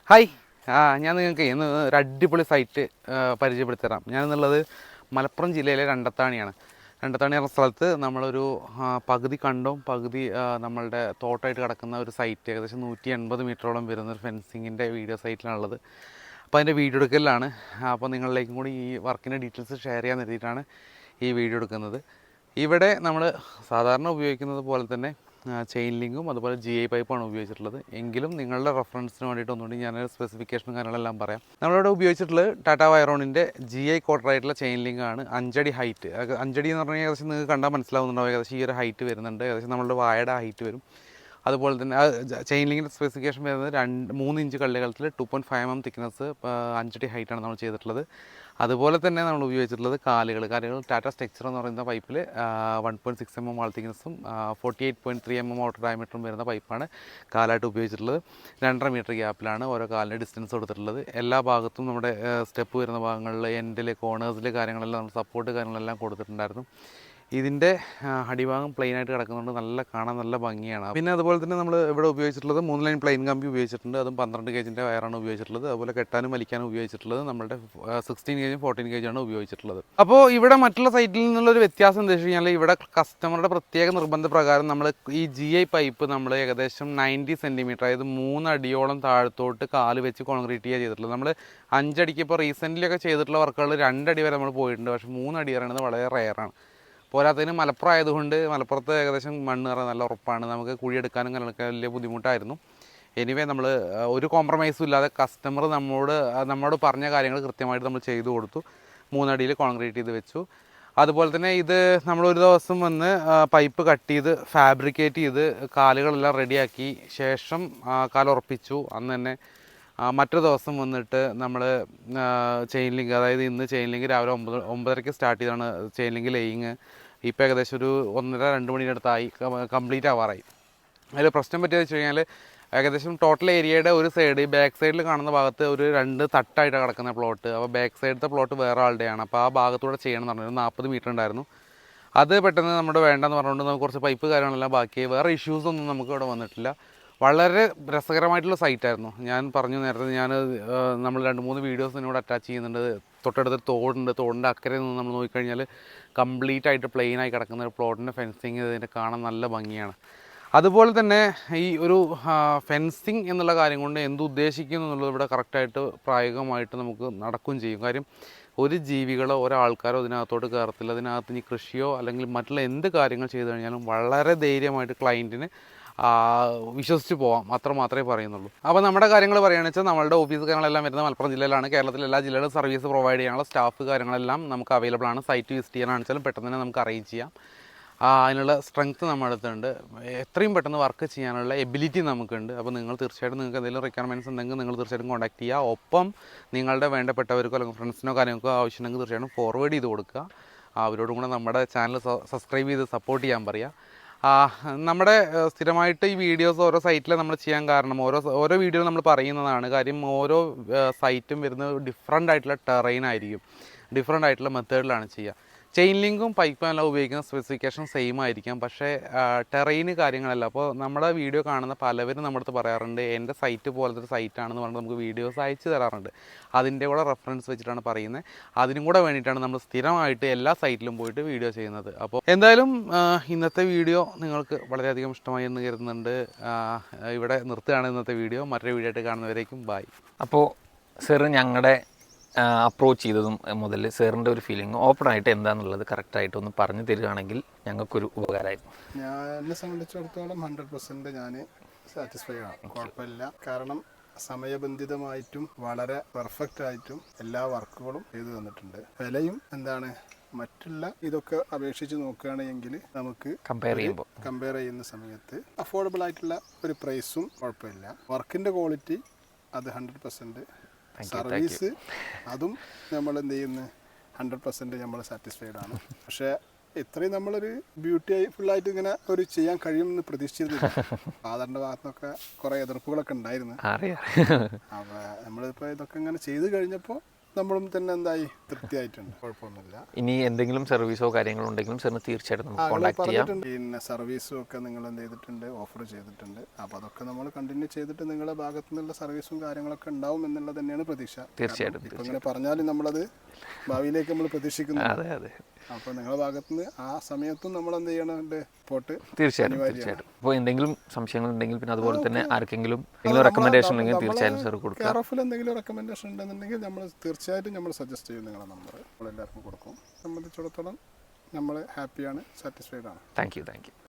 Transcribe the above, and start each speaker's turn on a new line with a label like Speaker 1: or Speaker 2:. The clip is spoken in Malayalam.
Speaker 1: ഹായ് ഞാൻ നിങ്ങൾക്ക് ഇന്ന് ഒരു അടിപൊളി സൈറ്റ് പരിചയപ്പെടുത്തി തരാം. ഞാനെന്നുള്ളത് മലപ്പുറം ജില്ലയിലെ രണ്ടത്താണിയാണ്. രണ്ടത്താണി എന്ന സ്ഥലത്ത് നമ്മളൊരു പകുതി കണ്ടവും പകുതി നമ്മളുടെ തോട്ടമായിട്ട് കിടക്കുന്ന ഒരു സൈറ്റ്, ഏകദേശം 180 മീറ്ററോളം വരുന്ന ഒരു ഫെൻസിങ്ങിൻ്റെ വീഡിയോ സൈറ്റിലാണുള്ളത്. അപ്പോൾ അതിൻ്റെ വീഡിയോ എടുക്കലാണ്. അപ്പോൾ നിങ്ങളിലേക്കും കൂടി ഈ വർക്കിൻ്റെ ഡീറ്റെയിൽസ് ഷെയർ ചെയ്യാൻ വേണ്ടിയിട്ടാണ് ഈ വീഡിയോ എടുക്കുന്നത്. ഇവിടെ നമ്മൾ സാധാരണ ഉപയോഗിക്കുന്നത് പോലെ തന്നെ ചെയിൻ ലിങ്കും അതുപോലെ GI പൈപ്പാണ് ഉപയോഗിച്ചിട്ടുള്ളത്. എങ്കിലും നിങ്ങളുടെ റെഫറൻസിന് വേണ്ടിയിട്ട് ഒന്നുകൂടി ഞാൻ സ്പെസിഫിക്കേഷനും കാര്യങ്ങളെല്ലാം പറയാം. നമ്മളിവിടെ ഉപയോഗിച്ചിട്ടുള്ളത് ടാറ്റ വയറോണിൻ്റെ GI കോട്ടറായിട്ടുള്ള ചെയിൻ ലിങ്കാണ്. 5 അടി ഹൈറ്റ്. 5 അടി എന്ന് പറഞ്ഞാൽ ഏകദേശം നിങ്ങൾക്ക് കണ്ടാൽ മനസ്സിലാവുന്നുണ്ടാവും. ഏകദേശം ഈ ഒരു ഹൈറ്റ് വരുന്നുണ്ട്. ഏകദേശം നമ്മളുടെ വായയുടെ ഹൈറ്റ് വരും. അതുപോലെ തന്നെ ചെയിൻ ലിങ്കിൻ്റെ സ്പെസിഫിക്കേഷൻ വരുന്നത് 3 ഇഞ്ച് കള്ളികളത്തിൽ 2.5 mm തിക്നെസ് 5 അടി ഹൈറ്റാണ് നമ്മൾ ചെയ്തിട്ടുള്ളത്. അതുപോലെ തന്നെ നമ്മൾ ഉപയോഗിച്ചിട്ടുള്ളത് കാലുകൾ ടാറ്റ സ്ട്രക്ചർ എന്ന് പറയുന്ന പൈപ്പിൽ 1.6 mm വാൾ തിക്നെസ്സും 48.3 mm ഔട്ടർ ഡയമീറ്ററും വരുന്ന പൈപ്പാണ് കാലായിട്ട് ഉപയോഗിച്ചിട്ടുള്ളത്. 2.5 മീറ്റർ ഗ്യാപ്പിലാണ് ഓരോ കാലിന് ഡിസ്റ്റൻസ് കൊടുത്തിട്ടുള്ളത്. എല്ലാ ഭാഗത്തും നമ്മുടെ സ്റ്റെപ്പ് വരുന്ന ഭാഗങ്ങളിൽ എൻഡിൽ കോർണേഴ്സിൽ കാര്യങ്ങളെല്ലാം നമ്മൾ സപ്പോർട്ട് കാര്യങ്ങളെല്ലാം കൊടുത്തിട്ടുണ്ടായിരുന്നു. ഇതിൻ്റെ അടിഭാഗം പ്ലെയിൻ ആയിട്ട് കിടക്കുന്നുണ്ട്. കാണാൻ നല്ല ഭംഗിയാണ്. പിന്നെ അതുപോലെ തന്നെ നമ്മൾ ഇവിടെ ഉപയോഗിച്ചിട്ടുള്ളത് 3 ലൈൻ പ്ലെയിൻ കമ്പി ഉപയോഗിച്ചിട്ടുണ്ട്. അതും 12 ഗേജിൻ്റെ വയറാണ് ഉപയോഗിച്ചിട്ടുള്ളത്. അതുപോലെ കെട്ടാനും വലിക്കാനും ഉപയോഗിച്ചിട്ടുള്ളത് നമ്മുടെ 16 ഗേജും 14 ഗേജാണ് ഉപയോഗിച്ചിട്ടുള്ളത്. അപ്പോൾ ഇവിടെ മറ്റുള്ള സൈറ്റിൽ നിന്നുള്ളൊരു വ്യത്യാസം എന്താ വെച്ച് കഴിഞ്ഞാൽ, ഇവിടെ കസ്റ്റമറുടെ പ്രത്യേക നിർബന്ധപ്രകാരം നമ്മൾ ഈ GI പൈപ്പ് നമ്മൾ ഏകദേശം 90 സെൻറ്റിമീറ്റർ, അതായത് 3 അടിയോളം താഴത്തോട്ട് കാല് വെച്ച് കോൺക്രീറ്റ് ചെയ്യുക ചെയ്തിട്ടുള്ളത്. നമ്മൾ 5 അടിക്ക് ഇപ്പോൾ റീസെൻ്റ്ലിയൊക്കെ ചെയ്തിട്ടുള്ള വർക്കുകൾ 2 അടി വരെ നമ്മൾ പോയിട്ടുണ്ട്. പക്ഷേ 3 അടി പറയുന്നത് വളരെ റെയറാണ്. പോരാത്തതിന് മലപ്പുറം ആയതുകൊണ്ട് മലപ്പുറത്ത് ഏകദേശം മണ്ണ് കയറാൻ നല്ല ഉറപ്പാണ്. നമുക്ക് കുഴിയെടുക്കാനും കാര്യങ്ങളൊക്കെ വലിയ ബുദ്ധിമുട്ടായിരുന്നു. എനിവേ നമ്മൾ ഒരു കോംപ്രമൈസും ഇല്ലാതെ കസ്റ്റമർ നമ്മോട് പറഞ്ഞ കാര്യങ്ങൾ കൃത്യമായിട്ട് നമ്മൾ ചെയ്തു കൊടുത്തു. 3 അടിയിൽ കോൺക്രീറ്റ് ചെയ്ത് വെച്ചു. അതുപോലെ തന്നെ ഇത് നമ്മളൊരു ദിവസം വന്ന് പൈപ്പ് കട്ട് ചെയ്ത് ഫാബ്രിക്കേറ്റ് ചെയ്ത് കാലുകളെല്ലാം റെഡിയാക്കി ശേഷം കാലുറപ്പിച്ചു. അന്ന് തന്നെ മറ്റൊരു ദിവസം വന്നിട്ട് നമ്മൾ ചെയിൻ ലിങ്ക്, അതായത് ഇന്ന് ചെയിൻ ലിങ്ക് രാവിലെ 9:30 സ്റ്റാർട്ട് ചെയ്താണ് ചെയിൻ ലിങ്ക് ലേയിങ്. ഇപ്പോൾ ഏകദേശം ഒരു 1:30-2 മണിയുടെ അടുത്തായി, കംപ്ലീറ്റ് ആവാറായി. അതിൽ പ്രശ്നം പറ്റിയെന്ന് വെച്ച് കഴിഞ്ഞാൽ ഏകദേശം ടോട്ടൽ ഏരിയയുടെ ഒരു സൈഡ്, ബാക്ക് സൈഡിൽ കാണുന്ന ഭാഗത്ത് ഒരു 2 തട്ടായിട്ടാണ് കിടക്കുന്ന പ്ലോട്ട്. അപ്പോൾ ബാക്ക് സൈഡത്തെ പ്ലോട്ട് വേറെ ആളുടെയാണ്. അപ്പോൾ ആ ഭാഗത്തൂടെ ചെയ്യണം എന്ന് പറഞ്ഞു. 40 മീറ്റർ ഉണ്ടായിരുന്നു. അത് പെട്ടെന്ന് നമ്മുടെ വേണ്ടെന്ന് പറഞ്ഞുകൊണ്ട് നമുക്ക് കുറച്ച് പൈപ്പ് കാര്യങ്ങളെല്ലാം ബാക്കിയായി. വേറെ ഇഷ്യൂസൊന്നും നമുക്ക് ഇവിടെ വന്നിട്ടില്ല. വളരെ രസകരമായിട്ടുള്ള സൈറ്റായിരുന്നു. ഞാൻ പറഞ്ഞു നേരത്തെ, നമ്മൾ 2-3 വീഡിയോസ് ഇതിനോട് അറ്റാച്ച് ചെയ്യുന്നുണ്ട്. തൊട്ടടുത്ത് തോടുണ്ട്. തോടിൻ്റെ അക്കരെ നിന്ന് നമ്മൾ നോക്കിക്കഴിഞ്ഞാൽ കംപ്ലീറ്റ് ആയിട്ട് പ്ലെയിനായി കിടക്കുന്ന ഒരു പ്ലോട്ടിൻ്റെ ഫെൻസിങ് ഇതിൻ്റെ കാണാൻ നല്ല ഭംഗിയാണ്. അതുപോലെ തന്നെ ഈ ഒരു ഫെൻസിങ് എന്നുള്ള കാര്യം കൊണ്ട് എന്തുദ്ദേശിക്കുന്നു എന്നുള്ളത് ഇവിടെ കറക്റ്റായിട്ട് പ്രായോഗികമായിട്ട് നമുക്ക് നടക്കുകയും ചെയ്യും. കാര്യം ഒരു ജീവികളോ ഒരാൾക്കാരോ ഇതിനകത്തോട്ട് കയറത്തില്ല. അതിനകത്ത് ഇനി കൃഷിയോ അല്ലെങ്കിൽ മറ്റുള്ള എന്ത് കാര്യങ്ങൾ ചെയ്തു കഴിഞ്ഞാലും വളരെ ധൈര്യമായിട്ട് ക്ലയൻറ്റിന് വിശ്വസിച്ച് പോവാം. അത്ര മാത്രമേ പറയുന്നുള്ളൂ. അപ്പോൾ നമ്മുടെ കാര്യങ്ങൾ പറയുകയാണെന്ന് വെച്ചാൽ, നമ്മളുടെ ഓഫീസ് കാര്യങ്ങളെല്ലാം വരുന്നത് മലപ്പുറം ജില്ലയിലാണ്. കേരളത്തിലെ എല്ലാ ജില്ലകളിലും സർവീസ് പ്രൊവൈഡ് ചെയ്യാനുള്ള സ്റ്റാഫ് കാര്യങ്ങളെല്ലാം നമുക്ക് അവൈലബിൾ ആണ്. സൈറ്റ് വിസിറ്റ് ചെയ്യാനാണെന്ന് വെച്ചാലും പെട്ടെന്ന് തന്നെ നമുക്ക് അറേഞ്ച് ചെയ്യാം. അതിനുള്ള സ്ട്രെങ്ത്ത് നമ്മുടെ അടുത്തുണ്ട്. എത്രയും പെട്ടെന്ന് വർക്ക് ചെയ്യാനുള്ള എബിലിറ്റി നമുക്കുണ്ട്. അപ്പോൾ തീർച്ചയായിട്ടും നിങ്ങൾക്ക് എന്തെങ്കിലും റിക്വയർമെൻറ്റ്സ് ഉണ്ടെങ്കിൽ നിങ്ങൾ തീർച്ചയായിട്ടും കോൺടാക്ട് ചെയ്യുക. ഒപ്പം നിങ്ങളുടെ വേണ്ടപ്പെട്ടവർക്കോ അല്ലെങ്കിൽ ഫ്രണ്ട്സിനോ കാര്യങ്ങൾക്കോ ആവശ്യമുണ്ടെങ്കിൽ തീർച്ചയായിട്ടും ഫോർവേഡ് ചെയ്ത് കൊടുക്കുക. അവരോടും കൂടെ നമ്മുടെ ചാനൽ സബ്സ്ക്രൈബ് ചെയ്ത് സപ്പോർട്ട് ചെയ്യാൻ പറയുക. നമ്മുടെ സ്ഥിരമായിട്ട് ഈ വീഡിയോസ് ഓരോ സൈറ്റിൽ നമ്മൾ ചെയ്യാൻ കാരണം, ഓരോ വീഡിയോ നമ്മൾ പറയുന്നതാണ്. കാര്യം ഓരോ സൈറ്റും വരുന്നത് ഡിഫറെൻ്റ് ആയിട്ടുള്ള ടെറൈൻ ആയിരിക്കും. ഡിഫറെൻ്റ് ആയിട്ടുള്ള മെത്തേഡിലാണ് ചെയ്യുക. ചെയിൻ ലിങ്കും പൈപ്പും എല്ലാം ഉപയോഗിക്കുന്ന സ്പെസിഫിക്കേഷൻ സെയിം ആയിരിക്കാം. പക്ഷേ ടെറൈന് കാര്യങ്ങളല്ല. അപ്പോൾ നമ്മുടെ വീഡിയോ കാണുന്ന പലവരും നമ്മുടെ അടുത്ത് പറയാറുണ്ട്, എൻ്റെ സൈറ്റ് പോലത്തെ ഒരു സൈറ്റാണെന്ന് പറഞ്ഞിട്ട് നമുക്ക് വീഡിയോസ് അയച്ചു തരാറുണ്ട്. അതിൻ്റെ കൂടെ റെഫറൻസ് വെച്ചിട്ടാണ് പറയുന്നത്. അതിനും കൂടെ വേണ്ടിയിട്ടാണ് നമ്മൾ സ്ഥിരമായിട്ട് എല്ലാ സൈറ്റിലും പോയിട്ട് വീഡിയോ ചെയ്യുന്നത്. അപ്പോൾ എന്തായാലും ഇന്നത്തെ വീഡിയോ നിങ്ങൾക്ക് വളരെയധികം ഇഷ്ടമായി എന്ന് കരുതുന്നുണ്ട്. ഇവിടെ നിർത്തുകയാണ് ഇന്നത്തെ വീഡിയോ. മറ്റൊരു വീഡിയോ ആയിട്ട് കാണുന്നവരേക്കും ബായ്.
Speaker 2: അപ്പോൾ സാർ ഞങ്ങളുടെ അപ്രോച്ച് ചെയ്തതും മുതൽ സാറിൻ്റെ ഒരു ഫീലിംഗ് ഓപ്പണായിട്ട് എന്താണെന്നുള്ളത് കറക്റ്റായിട്ട് ഒന്ന് പറഞ്ഞു തരികയാണെങ്കിൽ ഞങ്ങൾക്കൊരു ഉപകാരമായിരുന്നു.
Speaker 3: ഞാൻ എന്നെ സംബന്ധിച്ചിടത്തോളം 100% ഞാൻ സാറ്റിസ്ഫൈ ആണ്. കുഴപ്പമില്ല. കാരണം സമയബന്ധിതമായിട്ടും വളരെ പെർഫെക്റ്റ് ആയിട്ടും എല്ലാ വർക്കുകളും ചെയ്തു തന്നിട്ടുണ്ട്. വിലയും മറ്റുള്ള ഇതൊക്കെ അപേക്ഷിച്ച് നോക്കുകയാണെങ്കിൽ നമുക്ക് കമ്പയർ ചെയ്യുന്ന സമയത്ത് അഫോർഡബിൾ ആയിട്ടുള്ള ഒരു പ്രൈസും കുഴപ്പമില്ല. വർക്കിൻ്റെ ക്വാളിറ്റി അത് 100%. സർവീസ് അതും നമ്മൾ എന്ത് ചെയ്യുന്നു 100% നമ്മൾ സാറ്റിസ്ഫൈഡ് ആണ്. പക്ഷേ ഇത്രയും നമ്മളൊരു ബ്യൂട്ടിഫുള്ളായിട്ട് ഇങ്ങനെ ഒരു ചെയ്യാൻ കഴിയുമെന്ന് പ്രതീക്ഷിച്ചിരുന്നില്ല. ഫാദറിൻ്റെ ഭാഗത്തുനിന്നൊക്കെ കുറേ എതിർപ്പുകളൊക്കെ ഉണ്ടായിരുന്നു. അപ്പോൾ നമ്മളിപ്പോൾ ഇതൊക്കെ ഇങ്ങനെ ചെയ്ത് കഴിഞ്ഞപ്പോൾ നമ്മളും തന്നെ എന്തായി തൃപ്തിയായിട്ടുണ്ട്, കുഴപ്പമൊന്നുമില്ല.
Speaker 2: ഇനി എന്തെങ്കിലും സർവീസോ കാര്യങ്ങളോ ഉണ്ടെങ്കിലും സാറിന് തീർച്ചയായിട്ടും നമുക്ക് കോൺടാക്ട് ചെയ്യാം.
Speaker 3: പറഞ്ഞിട്ടുണ്ട് പിന്നെ സർവീസും ഒക്കെ നിങ്ങൾ എന്ത് ചെയ്തിട്ടുണ്ട്, ഓഫർ ചെയ്തിട്ടുണ്ട്. അപ്പോൾ അതൊക്കെ നമ്മൾ കണ്ടിന്യൂ ചെയ്തിട്ട് നിങ്ങളുടെ ഭാഗത്തു നിന്നുള്ള സർവീസും കാര്യങ്ങളൊക്കെ ഉണ്ടാവും എന്നുള്ളത് തന്നെയാണ് പ്രതീക്ഷ.
Speaker 2: തീർച്ചയായിട്ടും
Speaker 3: ഇപ്പം ഇങ്ങനെ പറഞ്ഞാലും നമ്മളത് ഭാവിയിലേക്ക് നമ്മൾ പ്രതീക്ഷിക്കുന്നു.
Speaker 2: അതെ അതെ
Speaker 3: അപ്പോൾ നിങ്ങളുടെ ഭാഗത്തുനിന്ന് ആ സമയത്തും നമ്മൾ എന്ത് ചെയ്യണമുണ്ട്, പോട്ട്
Speaker 2: തീർച്ചയായിട്ടും തീർച്ചയായിട്ടും. അപ്പോൾ എന്തെങ്കിലും സംശയങ്ങൾ ഉണ്ടെങ്കിൽ പിന്നെ അതുപോലെ തന്നെ ആർക്കെങ്കിലും എന്തെങ്കിലും റെക്കമെൻഡേഷൻ ഉണ്ടെങ്കിൽ തീർച്ചയായും സാർ കൊടുക്കുക.
Speaker 3: കെയർ ഓഫിൽ എന്തെങ്കിലും റെക്കമെൻഡേഷൻ ഉണ്ടെന്നുണ്ടെങ്കിൽ നമ്മൾ തീർച്ചയായിട്ടും നമ്മൾ സജസ്റ്റ് ചെയ്യും. നിങ്ങളുടെ നമ്പർ നമ്മൾ എല്ലാവർക്കും കൊടുക്കും. സംബന്ധിച്ചിടത്തോളം നമ്മൾ ഹാപ്പിയാണ്, സാറ്റിസ്ഫൈഡ് ആണ്.
Speaker 2: Thank you.